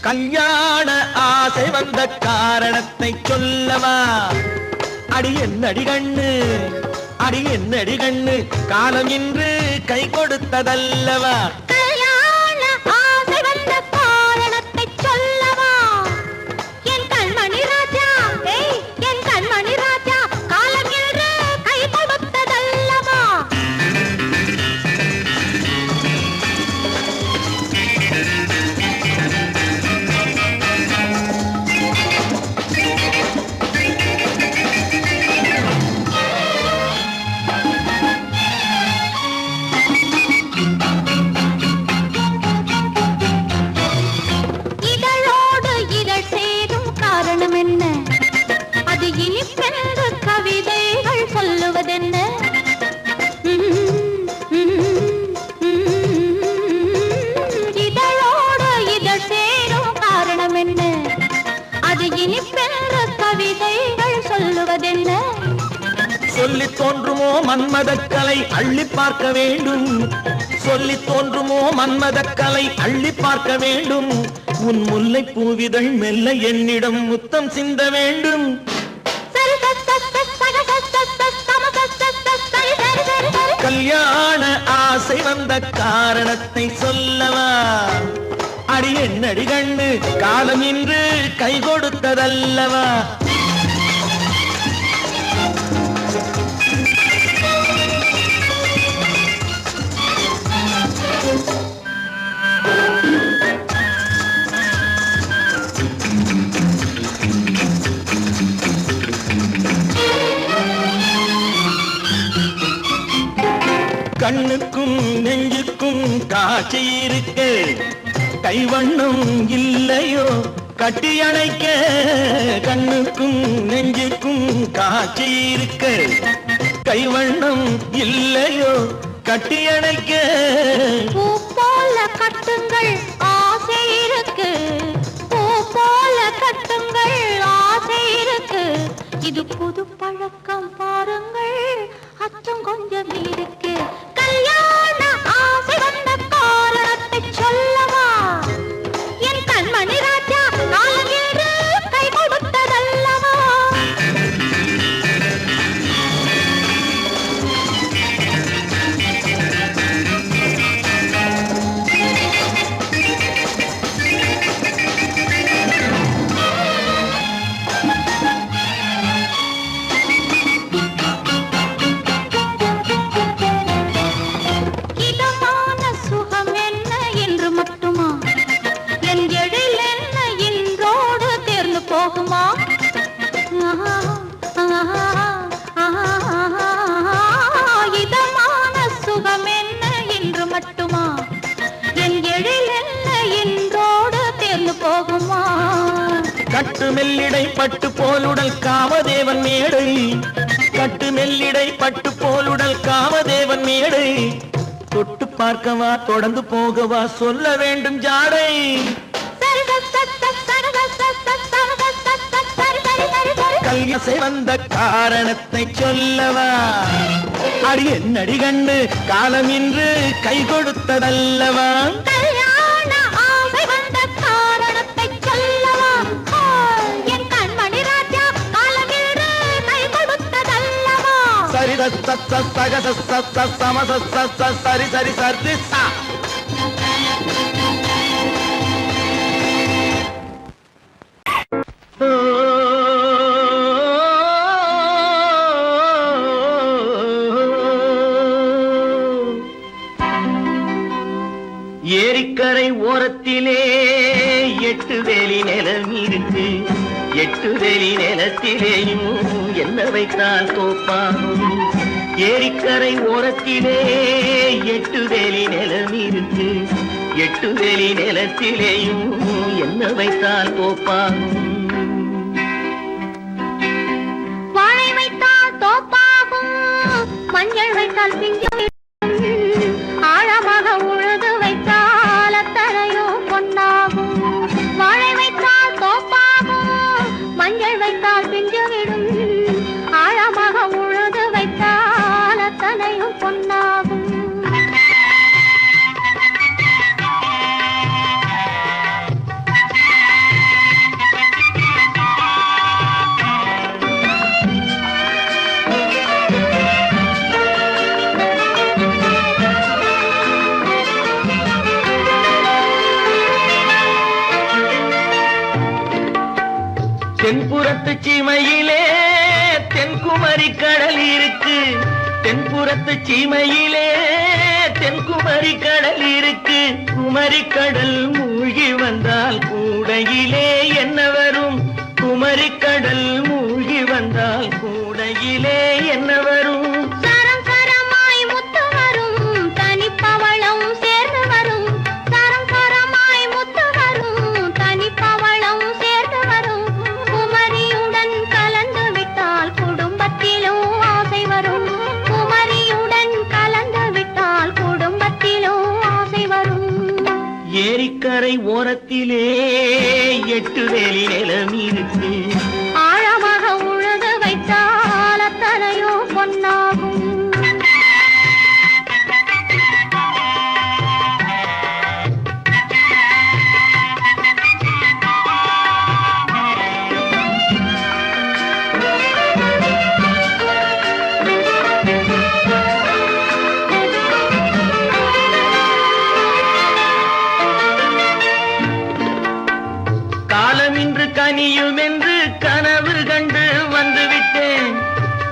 கல்யாண ஆசை வந்த காரணத்தை சொல்லவா? அடி என்னடி கண்ணு, அடி என்னடி கண்ணு, காலம் இன்று கை கொடுத்ததல்லவா? கல்யாண ஆசை வந்த காரணத்தை சொல்லவா? என் கண்மணி ராஜா, என் கண்மணி ராஜா, காலம் இன்று கை கொடுத்ததல்லவா? சொல்லி தோன்றுமோ மன்மதக்கலை அள்ளி பார்க்க வேண்டும், சொல்லி தோன்றுமோ மன்மதக்கலை அள்ளி பார்க்க வேண்டும். உன் முல்லை பூவிதழ் மெல்ல என்னிடம் முத்தம் சிந்த வேண்டும். கல்யாண ஆசை வந்த காரணத்தை சொல்லவா? அடி என்னடி கண்ணு, காலம் இன்று கை கொடுத்ததல்லவா? கண்ணுக்கும் நெஞ்சுக்கும் காட்சி இருக்க, கைவண்ணம் இல்லையோ கட்டி அணைக்க? கண்ணுக்கும் நெஞ்சுக்கும் காட்சி இருக்க, கைவண்ணம் இல்லையோ கட்டி அணைக்க? பூ போல கட்டுங்கள் ஆசை இருக்கு, பூ போல கட்டுங்கள் ஆசை இருக்கு. இது புது பழக்கம் பாருங்கள், அச்சம் கொஞ்சம் இருக்கு. கல்யாண ஆசை வந்த காரணத்தை சொல்லவா? என் கண்மணி ராஜா, காலம் இன்று கை கொடுத்ததல்லவா? இதமான சுகம் என்ன என்று மட்டுமா? என் எழில் என்ன என்றோடு தேர்ந்து போகுமா? கட்டு மெல்லிடை பட்டு போலுடல் காமதேவன் மேடை, கட்டு மெல்லிடை பட்டு போலுடல் காமதேவன் மேடை. தொட்டு பார்க்கவா தொடர்ந்து போகவா சொல்ல வேண்டும் ஜாடை. கல்யாசை வந்த காரணத்தை சொல்லவா? அடி என்னடி கண்டு, காலம் இன்று கை கொடுத்ததல்லவா? கல்யாண ஆசை வந்த காரணத்தை சொல்லவா? என் கண்மணி ராஜா, காலம் இன்று கை கொடுத்ததல்லவா? சரி சக சம சரி சரி சரி சா. ஏரிக்கரை ஓரத்திலே 8 வேலி நிலம் இருக்கு, 8 வேலி நிலத்திலேயும் என்ன வைத்தால் தோப்பாகும்? ஏரிக்கரை ஓரத்திலே 8 வேலி நிலம் இருக்கு, 8 வேலி நிலத்திலேயும் என்ன வைத்தால் தோப்பாகும்? வாழை வைத்தால் தோப்பாகும், மஞ்சள் வைத்தால் பிஞ்சு, ஆழமாக உழுது வைத்தால் அத்தனையோ பொன்னாகும். வாழை வைத்தால் தோப்பாகும், மஞ்சள் வைத்தால் பிஞ்சுவிடும், ஆழமாக உழுது வைத்தால் அத்தனையோ பொன்னாகும். தென்புறத்து சீமையிலே தென்குமரி கடல் இருக்கு. தென்புறத்து சீமையிலே தென்குமரி கடல் இருக்கு. குமரி கடல் மூழ்கி வந்தால் கூடையிலே என்ன வரும்? குமரி கடல் மூழ்கி வந்தால் கூடையிலே என்ன வரும்? சரம் சரமாய் முத்து வரும், தனிப்பவளம் சேர்ந்து வரும். சரம் சரமாய் முத்து வரும், தனிப்பவளம் சேர்ந்து வரும். குமரியுடன் கலந்து விட்டால் குடும்பத்திலும் ஆசை வரும். குமரியுடன் கலந்து விட்டால் குடும்பத்திலும் ஆசை வரும். ஏரிக்கரை ஓரத்திலே 8 வேலி நிலம் இருக்கு. ஆழமாக உழுது வைத்தால் அத்தனையோ பொன்னாகும். காலமின்று கனியும் என்று கனவு கண்டு வந்துவிட்டேன்.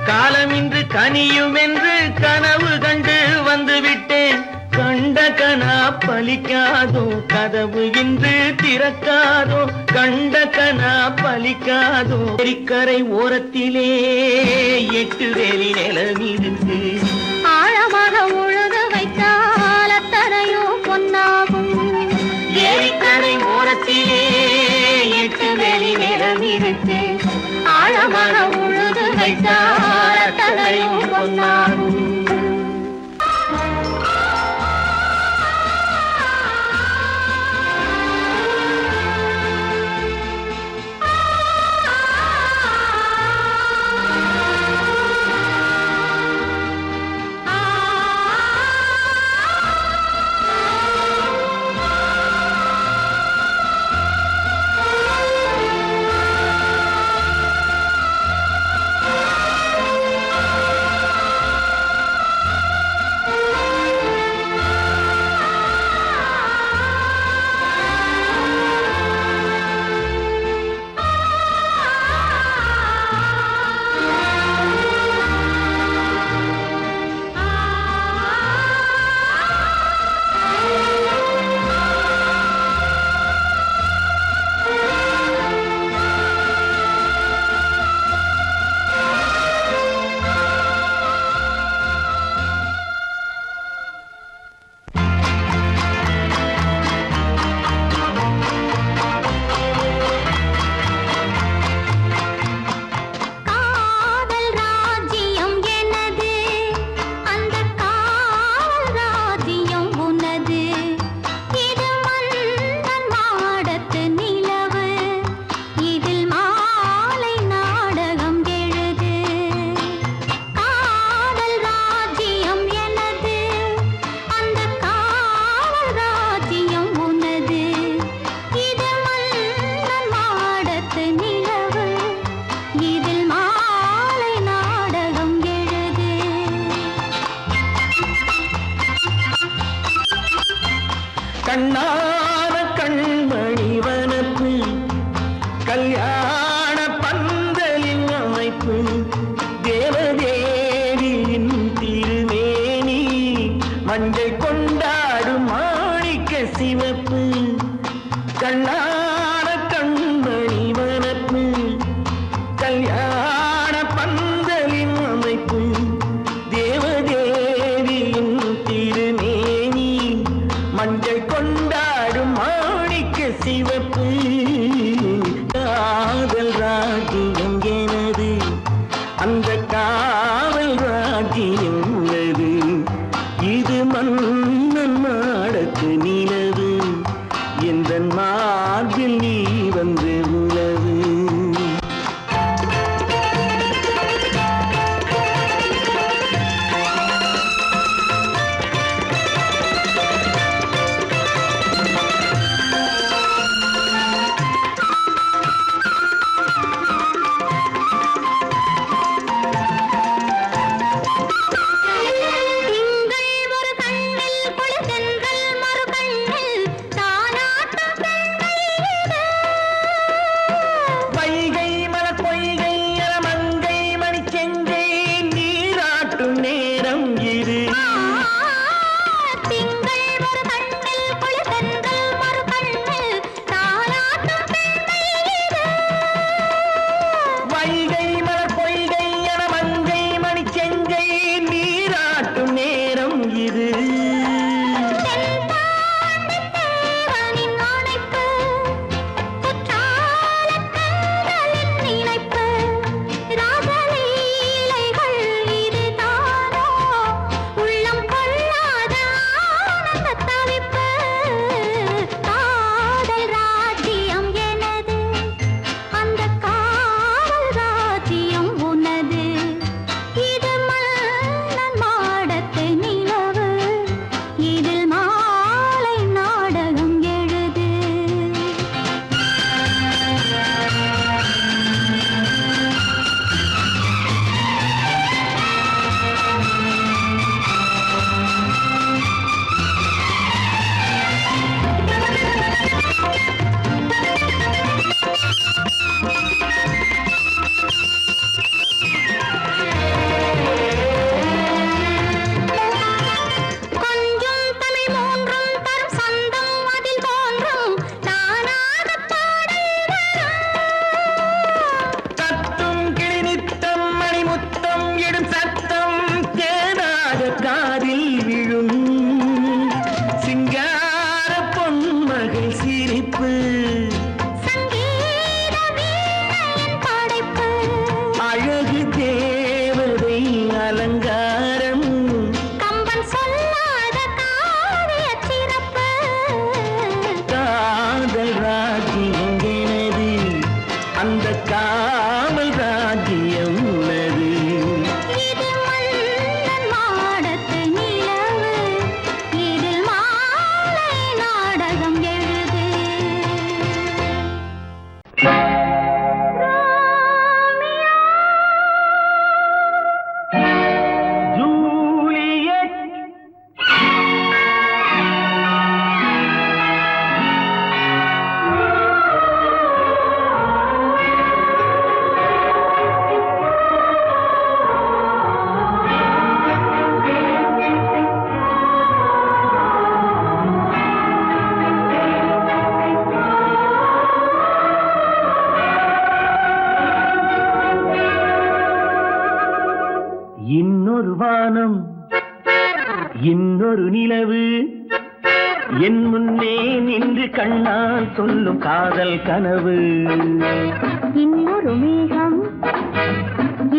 காலமின்று கனியும் என்று கனவு கண்டு வந்துவிட்டேன். கண்ட கனா பலிக்காதோ, கதவு இன்று திறக்காதோ. கண்ட கனா பலிக்காதோ. ஏரிக்கரை ஓரத்திலே 8 வேலி நிலம் இருக்கு. ஆழமாக உழுது வைத்தால் அத்தனையோ பொன்னாகும். ஏரிக்கரை ஓரத்திலே 8 வேலி நிலம் இருக்கு. ஆழமாக உழுது வைத்தால் அத்தனையோ பொன்னாகும். கண்ணான கண்மணி வனப்பு, கல்யாண பந்தலின் அமைப்பு, தேவதேவியின் திருமேனி, மஞ்சள் கொண்டாடும் மாணிக்க சிவப்பு. கண்ணான கண்மணி வனப்பு, கல்யாண பந்தலின் அமைப்பு, தேவதேவியின் திருமேனி, மஞ்சள் கொண்டாடும் மாணிக்க சிவப்பு. காதல் ராஜ்யம் எனது, அந்த காவல் ராஜ்யம் உள்ளது. இது மன்னன் நாடத்து நிலவு, எந்த மார்பில் நீ வந்து உலவு. திங்கள் ஒரு கண்ணில், பொழுதென்றல் மறு கண்ணில், தானாட்டம் பெண்கள் சிரிப்பு சங்கீத வீணையின் படைப்பு அழகு தேவதை அலங்காரம் கம்பன் சொல்லாத காவிய சிறப்பு காதல் ராஜ்யம் எனது அந்த காவல் ராஜ்யம் உள்ளது இது மன்னன் மாடத்து நிலவு இதில் மாலை நாடகம் எழுது ஜூலியட் இன்னொரு வானம் இன்னொரு நிலவு என் முன்னே நின்று கண்ணால் சொல்லும் காதல் கனவு இன்னொரு மேகம்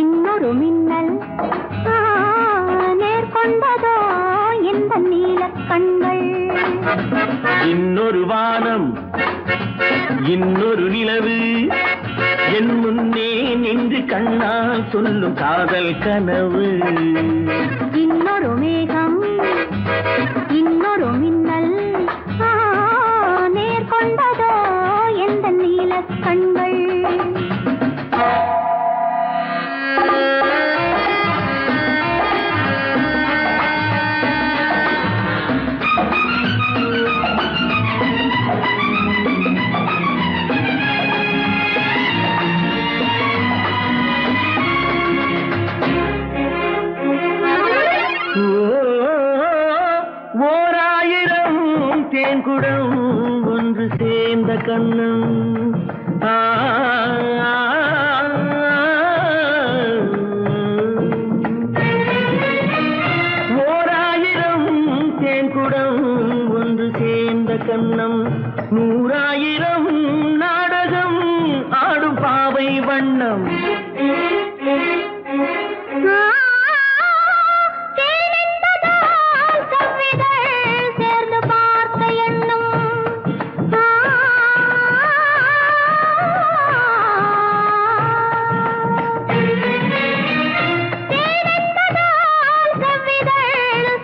இன்னொரு மின்னல் நேர்கொண்டதோ இந்த நீல கண்கள் இன்னொரு வானம் இன்னொரு நிலவு என் முன்னே நின்று கண்ணால் சொல்லும் காதல் கனவு இன்னொரு மேகம் இன்னொரு மின்னல் நேர்கொண்டதோ எந்த நீல கண்கள் ஓராயிரம் தேன்குடம் ஒன்று சேர்ந்த கண்ணம் ஓராயிரம் தேன்குடம் ஒன்று சேர்ந்த கண்ணம் நூறாயிரம் நாடகம் ஆடும் பாவை வண்ணம் சேர்ந்து பார்த்த எண்ணம்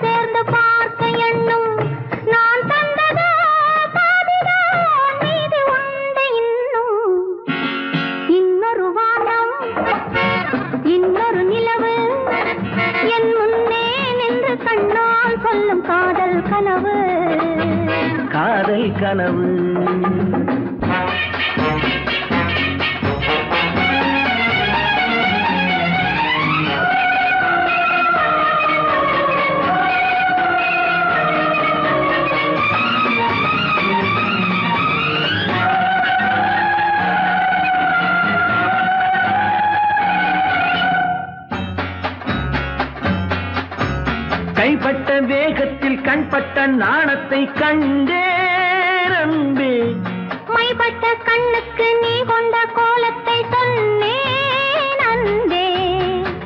சேர்ந்து பார்த்த எண்ணம் நான் தந்ததோ பாதிதான் மீதி உண்டு இன்னும் இன்னொரு வானம் இன்னொரு நிலவு என் முன்னே நின்று கண்ணால் சொல்லும் காதல் கனவு காதல் கனவு கைப்பட்ட வேகத்தில் கண்பட்ட நாணத்தை கண்டேன் அன்பே மைப்பட்ட கண்ணுக்கு நீ கொண்ட கோலத்தை சொன்னேன் அன்பே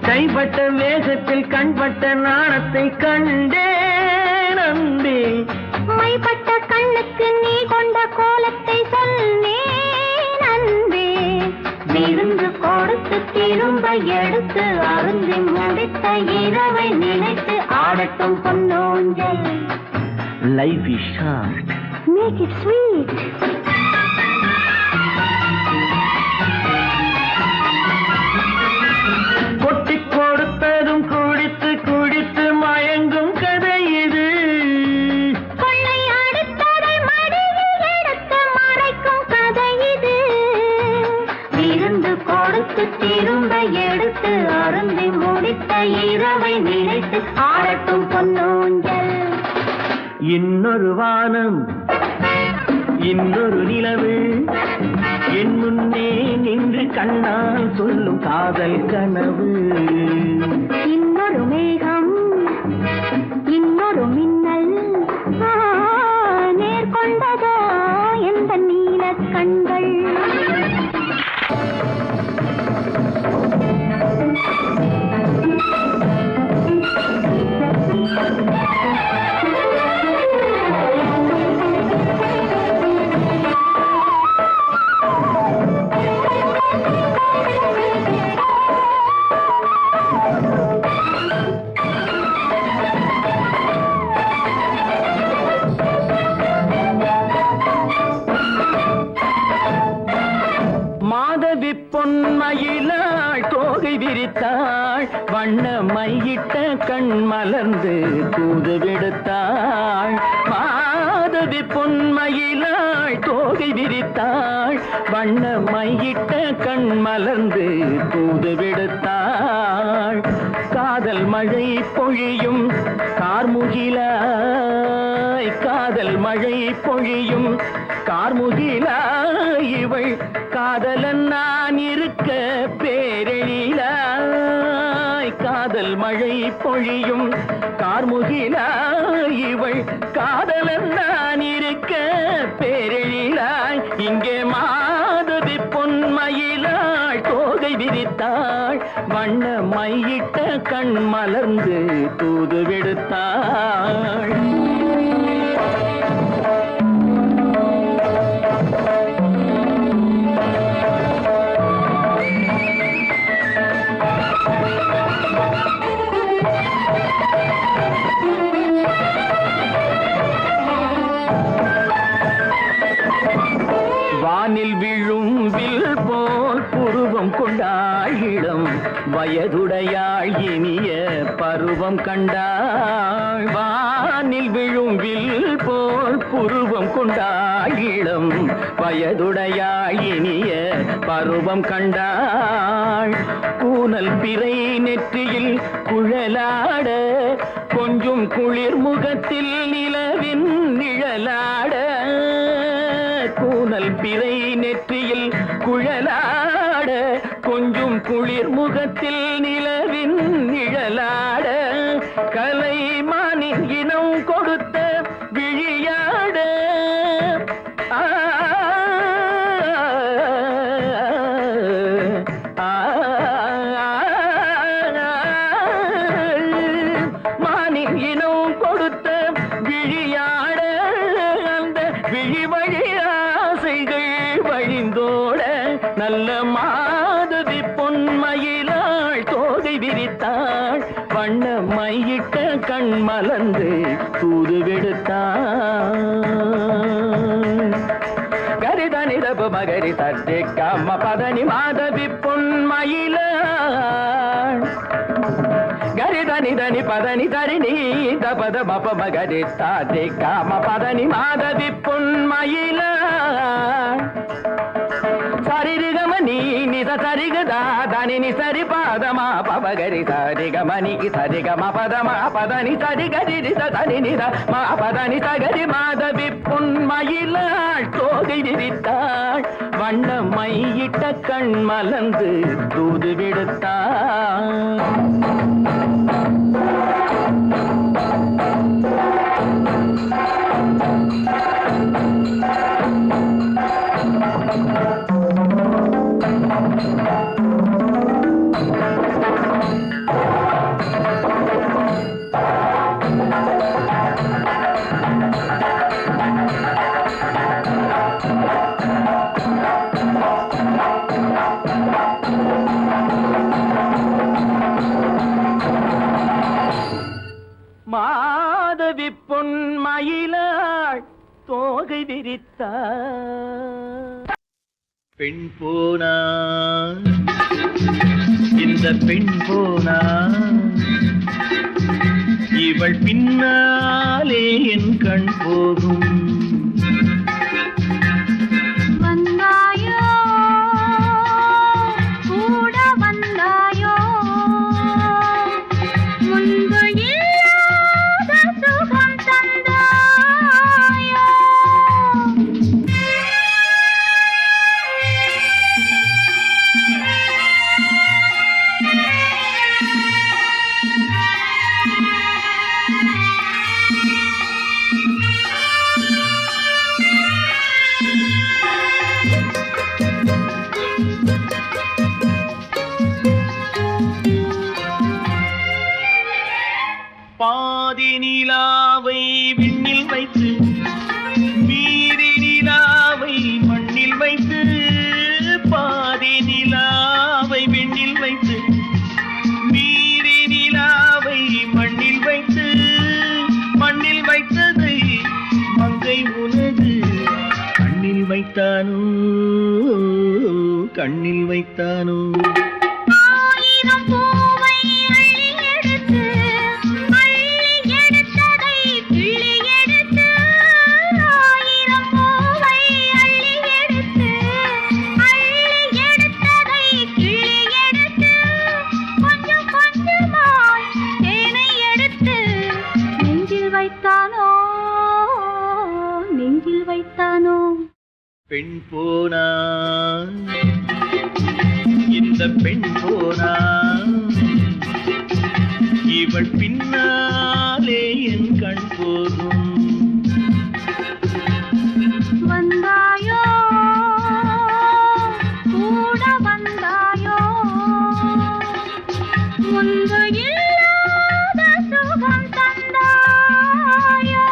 கைப்பட்ட வேகத்தில் கண்பட்ட நாணத்தை கண்டேன் அன்பே மைப்பட்ட கண்ணுக்கு நீ கொண்ட கோலத்தை சொன்னேன் அன்பே விருந்து கொடுத்து திரும்ப எடுத்து அருந்தி முடித்த இரவை நினைத்து ஆடட்டும் பொன்னோஞ்சல் life is short make it sweet கொட்டி கொடுத்ததும் குடித்து குடித்து மயங்கும் கதை இது கொள்ளை அடித்ததை மடியில் எடுத்து மறைக்கும் கதை இது விருந்து கொடுத்து திரும்ப எடுத்து அருந்தி முடித்த இரவை நினைத்து ஆடட்டும் பொன்னூஞ்சல் இன்னொரு வானம் இன்னொரு நிலவு என் முன்னே நின்று கண்ணால் சொல்லும் காதல் கனவு இன்னொரு மேகம் இன்னொரு மின்னல் நேர்கொண்டதோ எந்த நீ வண்ண மையிட்ட கண் மலர்ந்து தூது விடுத்தாள் மாதவி பொன்மயிலாள் தோகை விரித்தாள் வண்ண மையிட்ட கண் மலர்ந்து தூது விடுத்தாள் காதல் மழை பொழியும் கார்முகிலாய் காதல் மழை பொழியும் கார்முகிலாய் இவள் காதலன் நான் இருக்க பேரெழிலாய் காதல் மழை பொழியும் கார்முகிலாய் இவள் காதலன் நான் இருக்க பேரெழிலாய் இங்கே மாதவி பொன்மயிலாள் தோகை விரித்தாள் வண்ண மையிட்ட கண் மலர்ந்து தூது விடுத்தாள் வானில் விழும் வில் போல் புருவம் கொண்டாயிடம் வயதுடையாள் இனிய பருவம் கண்டாள் வானில் விழும் வில் போல் புருவம் கொண்டாயிடம் வயதுடையாள் இனிய பருவம் கண்டாள் கூனல் பிறை நெற்றியில் குழலாட கொஞ்சம் குளிர் முகத்தில் நிலவின் நிழலாட கூனல் பிறை நெற்றியில் குழலாட கொஞ்சம் குளிர் முகத்தில் நிலவின் நிழலாட கலைமானின் இனம் கொடுத்த விழியாட மானின் இனம் கொடுத்த விழியாட அந்த விழி வழி ஆசைகள் வழிந்தோட நல்ல மாதவி பொன்மயிலாள் தோகை விரித்தாள் வண்ண மையிட்ட கண் மலர்ந்து தூது விடுத்தாள் கரிதனிரபு மகரி தட்டி கம்ம பதனி மாதவி பொன்மயிலாள் கரிதனி தனி பதனி தரிணி தபத மப மகரி தாட்டி காம பதனி மாதவி பொன்மயிலாள் சரிகமணி நித சரிகதா தனி சரி பாதமா பபகரி சரிகமணி சரிகம பதமா பதனி சரிகரி தனி நித மா பதனி சகரி மாதவி பொன்மயிலாள் தோகை விரித்தாள் வண்ண மையிட்ட கண் மலர்ந்து தூது விடுத்தாள் மாதவி பொன்மயிலாள் தோகை விரித்தாள் பெண் போனா இந்த பெண் போனா இவள் பின்னாலே என் கண் போகும் வந்தாயோ கூட வந்தாயோ முன்பு இல்லாத சுகம் தந்தாயோ பாதி நிலாவை விண்ணில் வைத்து மீதி நிலாவை மண்ணில் வைத்து பாதி நிலாவை விண்ணில் வைத்து மீதி நிலாவை மண்ணில் வைத்து மண்ணில் வைத்ததை மங்கை உனது கண்ணில் வைத்தானோ கண்ணில் வைத்தானோ ஆயிரம் பூவை பார்த்தானோ பெண் போனா இந்த பெண் போனா இவள் பின்னாலே என் கண் போகும் வந்தாயோ கூட வந்தாயோ முன்பு இல்லாத சுகம் தந்தாயோ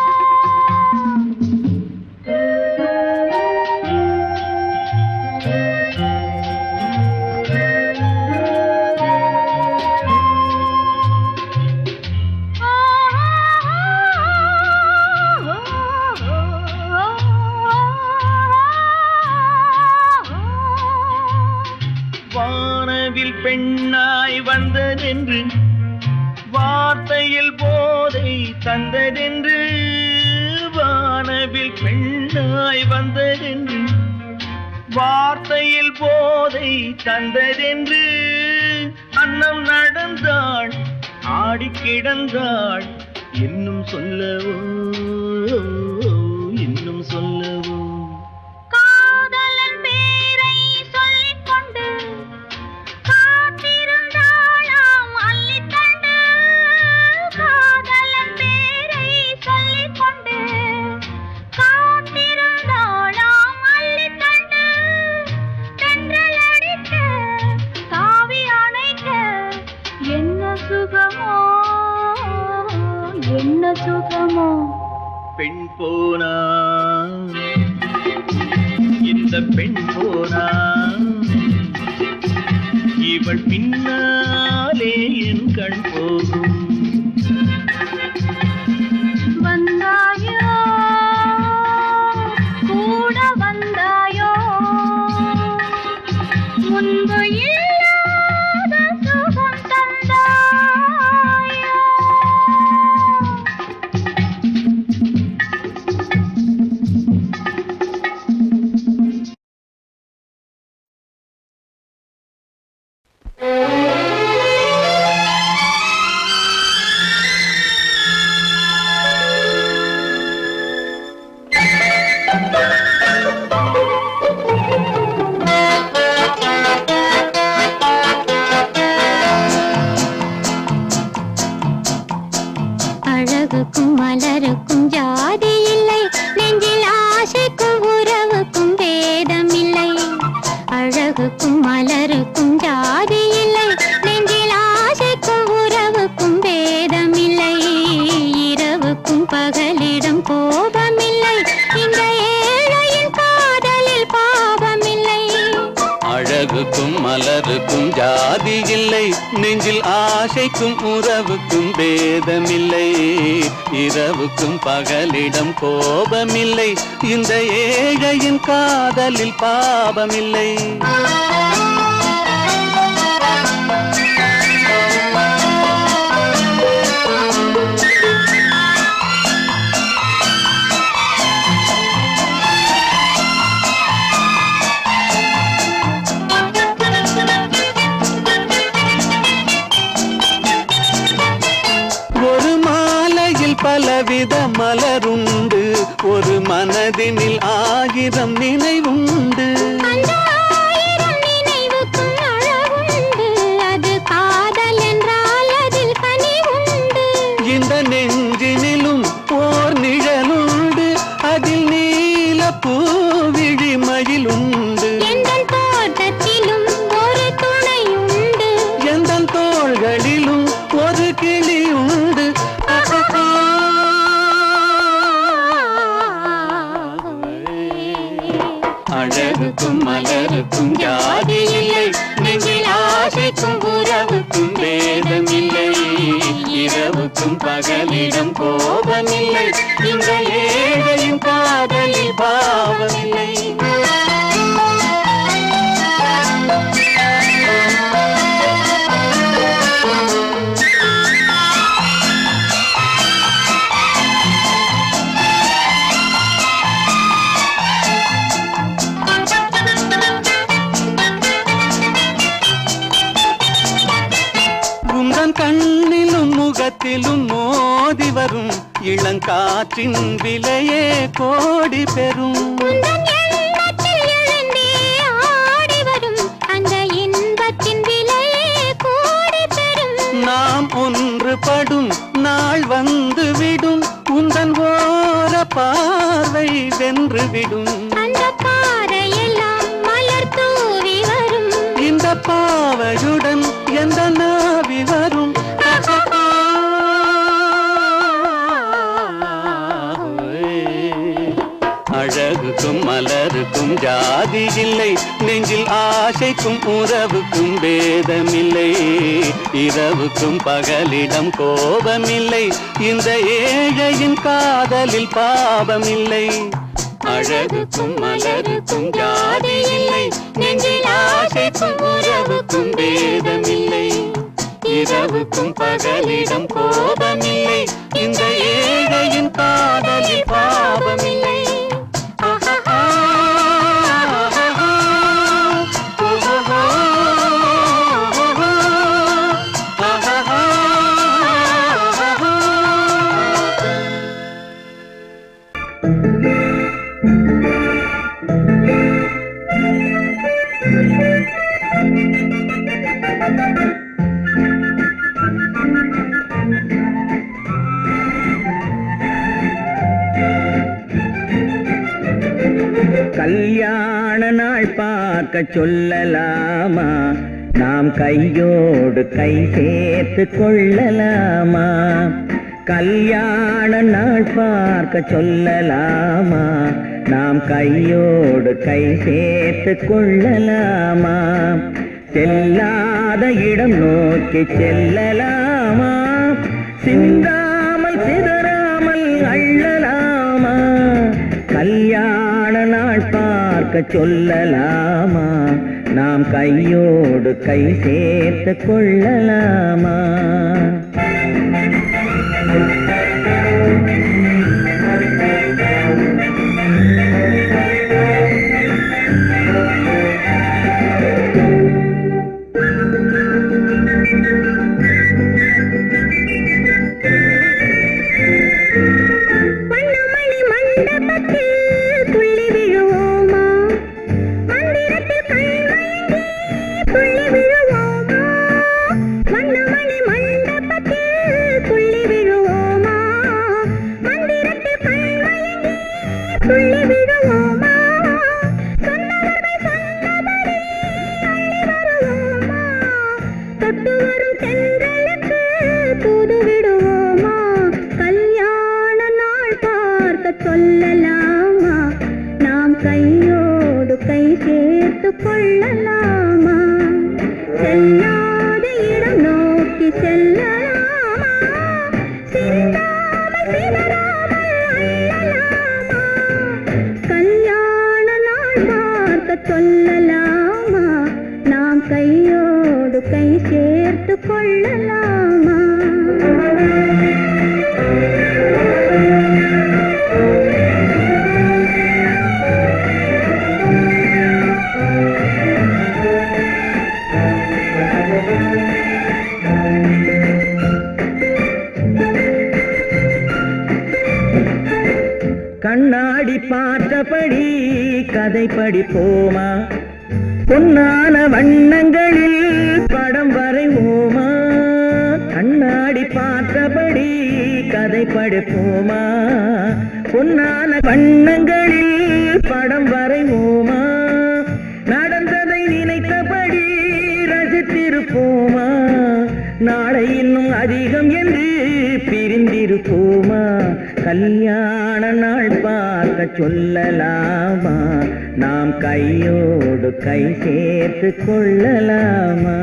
வானவில் பெண்ணாய் வந்ததென்று வார்த்தையில் போதை தந்ததென்று வானவில் பெண்ணாய் வந்ததென்று வார்த்தையில் போதை தந்ததென்று அன்னம் நடந்தாள் ஆடி கிடந்தாள் இன்னும் சொல்லவோ இன்னும் சொல்லவோ காதலன் பேரை சொல்லிக் கொண்டு காத்திருந்தாளாம் அள்ளித்தண்டு காதலன் பேரை சொல்லிக் கொண்டு காத்திருந்தாளாம் அள்ளித்தண்டு தென்றல் அடிக்க தாவி அணைக்க என்ன சுகமோ என்ன சுகமோ பெண் போனா இந்த பெண் போனா இவள் பின்னாலே என் கண் போகும் வந்தாயோ கூட வந்தாயோ முன்பு இல்லாத சுகம் தந்தாயோ அழகுக்கும் மலருக்கும் ஜாதி இல்லை நெஞ்சில் ஆசைக்கும் உறவுக்கும் பேதம் இல்லை அழகுக்கும் மலருக்கும் ஜாதி இல்லை நெஞ்சில் ஆசைக்கும் உறவுக்கும் பேதம் இல்லை இரவுக்கும் பகலிடம் கோபமில்லை இந்த ஏழையின் காதலில் பாவமில்லை அழகுக்கும் மலருக்கும் ஜாதி இல்லை நெஞ்சில் ஆசைக்கும் உறவுக்கும் பேதமில்லை இரவுக்கும் பகலிடம் கோபமில்லை இந்த ஏழையின் காதலில் பாவமில்லை பலவித மலருண்டு ஒரு மனதினில் ஆயிரம் நினைவுண்டு அந்த ஆயிரம் நினைவுக்கும் அழகுண்டு அது காதல் என்றால் அதில் கனிவுண்டு இந்த நெஞ்சினிலும் ஓர் நிழலுண்டு அதில் நீல பூவிழி மயிலுண்டு எந்தன் தோட்டத்திலும் ஒரு துணையுண்டு எந்தன் தோள்களிலும் ஒரு கிளி உண்டு அழகுக்கும் மலருக்கும் ஜாதி இல்லை நெஞ்சில் ஆசைக்கும் உறவுக்கும் பேதமில்லை இரவுக்கும் பகலிடம் கோபமில்லை இந்த ஏழையும் காதலில் பாவமில்லை கண்ணிலும் முகத்திலும் மோதி வரும் இளங்காற்றின் விலையே கோடி பெறும் விடும் அந்த பாறையெல்லாம் மலர் தூவி வரும் இந்த பாவையுடன் எந்த நாவி வரும் அழகுக்கும் மலருக்கும் ஜாதி இல்லை நெஞ்சில் ஆசைக்கும் உறவுக்கும் பேதமில்லை இரவுக்கும் பகலிடம் கோபமில்லை இந்த ஏழையின் காதலில் பாவமில்லை அழகுக்கும் மலருக்கும் ஜாதி இல்லை நெஞ்சில் ஆசைக்கும் உறவுக்கும் பேதமில்லை இரவுக்கும் பகலிடம் கோபமில்லை இந்த ஏழையின் காதலில் பாவமில்லை கல்யாண நாள் பார்க்க சொல்லலாமா நாம் கையோடு கை சேர்த்து கொள்ளலாமா கல்யாண நாள் பார்க்க சொல்லலாமா நாம் கையோடு கை சேர்த்து கொள்ளலாமா செல்லாத இடம் நோக்கி செல்லலாமா சிந்தாமல் சிதறாமல் அள்ளலாமா கல்யாண நாள் பார்க்க சொல்லலாமா நாம் கையோடு கை சேர்த்து கொள்ளலாமா கண்ணாடி பார்த்தபடி கதை படிப்போமா பொன்னான வண்ணங்களில் படம் வரைவோமா கண்ணாடி பார்த்தபடி கதை படிப்போமா பொன்னான வண்ணங்களில் படம் வரைவோமா நடந்ததை நினைத்தபடி ரசித்திருப்போமா நாளை இன்னும் அதிகம் என்று பிரிந்திருப்போமா கல்யாண நாள் பார்க்க சொல்லலாமா நாம் கையோடு கை சேர்த்து கொள்ளலாமா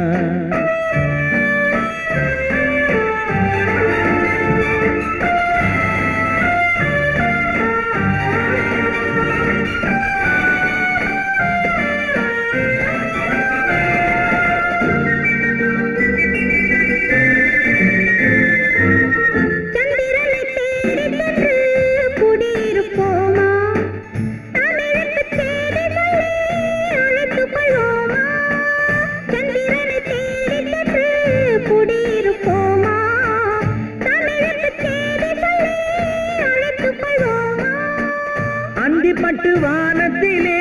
பட்டு வானத்திலே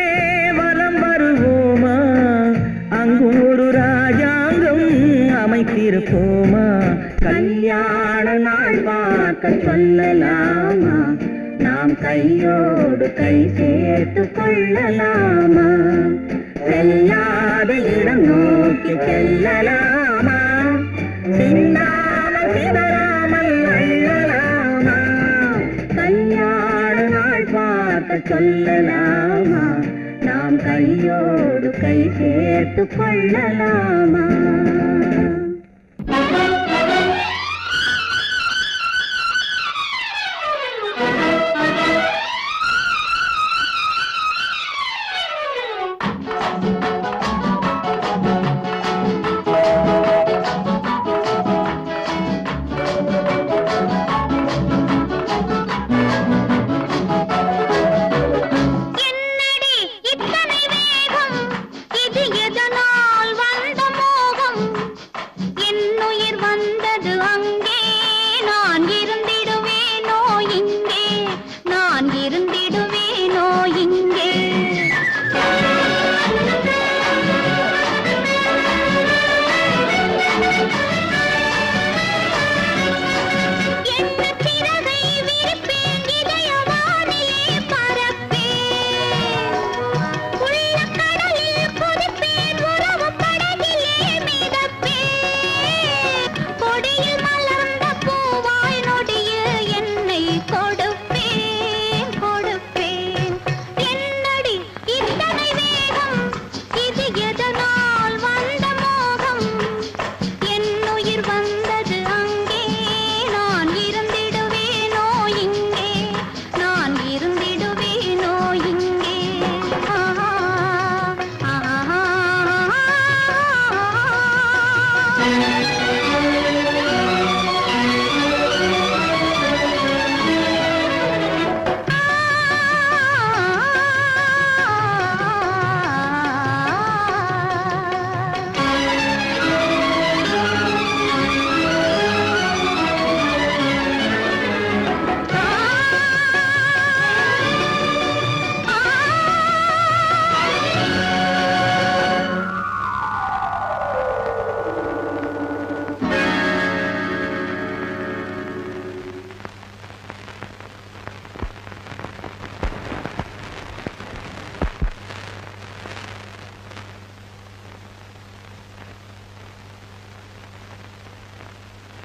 வலம் வருவோமா அங்கு ஒரு ராஜாங்கம் அமைத்திருப்போமா கல்யாண நாள் பார்க்க சொல்லலாமா நாம் கையோடு கை சேர்த்து கொள்ளலாமா? செல்லாத இடம் நோக்கி செல்லலாமா? சிந்தாமல் சிதறாமல் அள்ளலாமா? கல்யாண நாள் பார்க்க சொல்லலாமா? நாம் கையோடு கை சேர்த்து கொள்ளலாமா?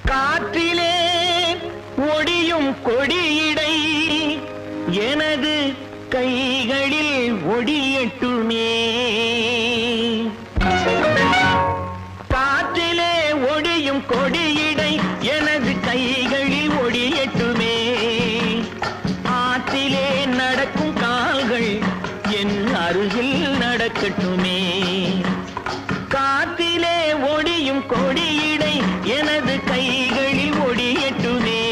காற்றிலே ஒடியும் கொடியிடை எனது கைகளில் ஒடியட்டுமே. காற்றிலே ஒடியும் கொடியிடை எனது கைகளில் ஒடியட்டுமே. ஆற்றிலே நடக்கும் கால்கள் என் அருகில் நடக்கட்டுமே. காற்றிலே ஒடியும் கொடியிடை எனது கைகளில் ஒடியட்டுமே.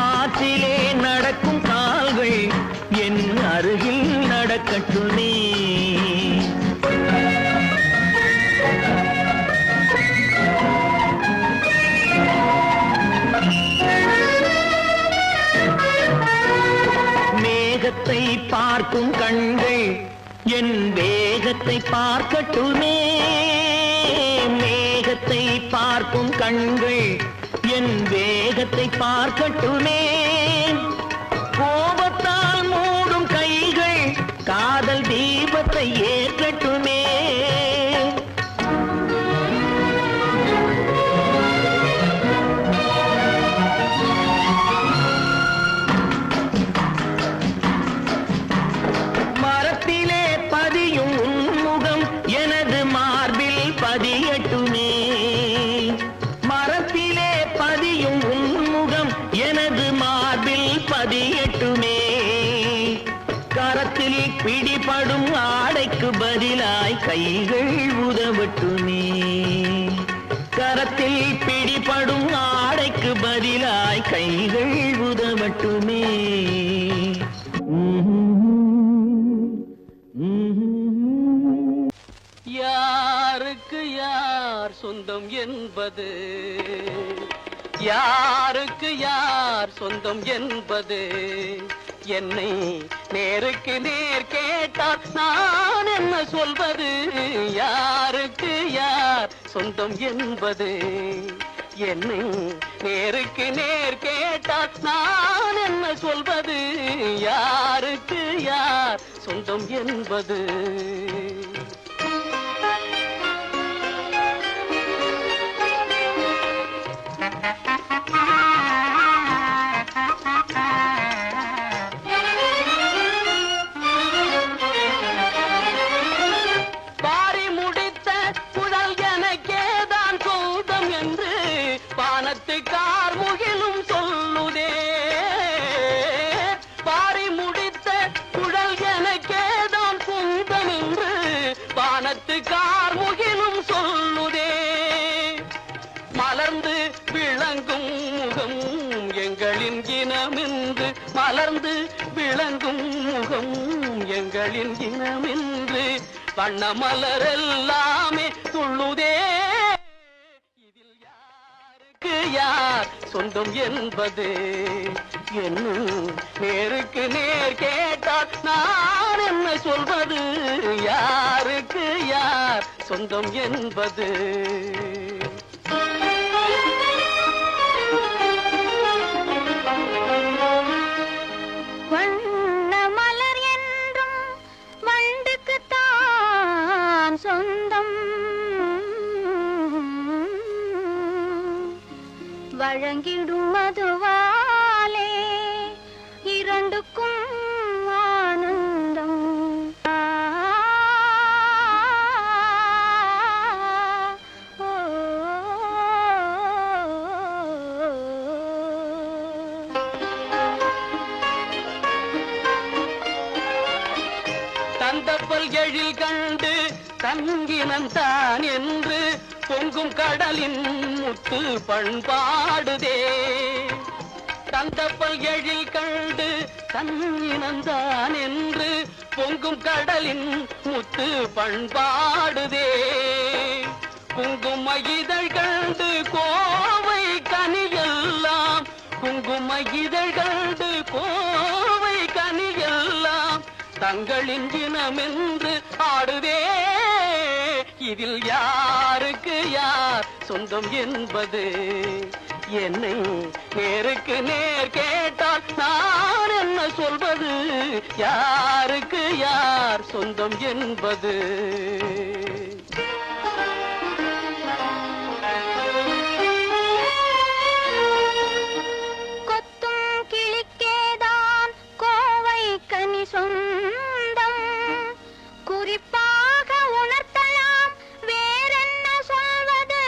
ஆற்றிலே நடக்கும் கால்கள் என் அருகில் நடக்கட்டுமே. மேகத்தை பார்க்கும் கண்கள் என் வேகத்தை பார்க்கட்டுமே. மேகத்தை பார்க்கும் கண்கள் என் வேகத்தை பார்க்கட்டுமே. கோபத்தால் மூடும் கைகள் காதல் தீபத்தை ஏற்றட்டுமே. மரத்திலே பதியும் உன்முகம் எனது மார்பில் பதியட்டுமே. மரத்திலே பதியும் உன்முகம் எனது மார்பில் பதியட்டுமே. கரத்தில் பிடிபடும் ஆடைக்கு பதிலாய் கைகள் உதவட்டுமே. கரத்தில் பிடிபடும் ஆடைக்கு பதிலாய் கைகள் உதவட்டுமே. யாருக்கு யார் சொந்தம் என்பது, யாருக்கு யார் சொந்தம் என்பது, என்னை நேருக்கு நேர் கேட்டால் நான் என்ன சொல்வது. யாருக்கு யார் சொந்தம் என்பது, என்னை நேருக்கு நேர் கேட்டால் நான் என்ன சொல்வது யாருக்கு யார் சொந்தம் என்பது கார்முகிலும் சொல்லுதே பாரி முடித்த குழல் எனக்கேதான் சொந்தம் என்று வானத்து கார்முகிலும் சொல்லுதே மலர்ந்து விளங்கும் முகம் எங்களின் இனமென்று மலர்ந்து விளங்கும் முகம் எங்களின் இனமென்று வண்ண மலரெல்லாமே துள்ளுதே யார் சொந்தம் என்பது என்ன நேருக்கு நேர் கேட்டால் நான் என்ன சொல்வது யாருக்கு யார் சொந்தம் என்பது வண்ண மலர் என்றும் வண்டுக்குத்தான் சொந்தம் வழங்கிடும் மதுவாலே இரண்டுக்கும் ஆனந்தம் தந்தப்பல் எழில் கண்டு தங்கினந்தான் என்று பொங்கும் கடலின் முத்து பண்பாடுதே தந்தப்பல் எழில் கண்டு தன்னினந்தான் என்று பொங்கும் கடலின் முத்து பண்பாடுதே குங்கும இதழ் கண்டு கோவை கனியெல்லாம் குங்கும இதழ் கண்டு கோவை கனியெல்லாம் தங்களின் இனமென்று ஆடுதே இதில் யாருக்கு யார் சொந்தம் என்பது என்னை நேருக்கு நேர் கேட்டால் நான் என்ன சொல்வது யாருக்கு யார் சொந்தம் என்பது கொத்தும் கிளிக்கேதான் கோவை கனி சொந்தம் குறிப்பாக உணர்த்தலாம் வேறென்ன சொல்வது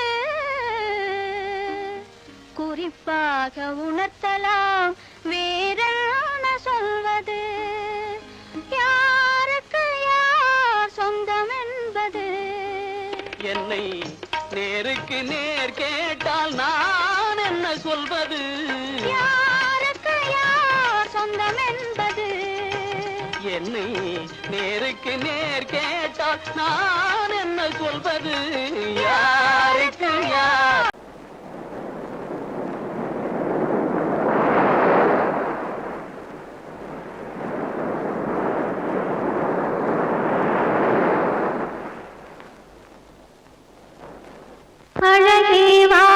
குறிப்பாக உணர்த்தலாம் வேறென்ன சொல்வது யாருக்கு யார் சொந்தம் என்பது என்னை நேருக்கு நேர் கேட்டால் நான் என்ன சொல்வது யாருக்கு யார் சொந்தம் என்பது என்னை நேருக்கு நேர் கேட்டால் நான் என்ன சொல்வது யாருக்கு யார் அழகே வா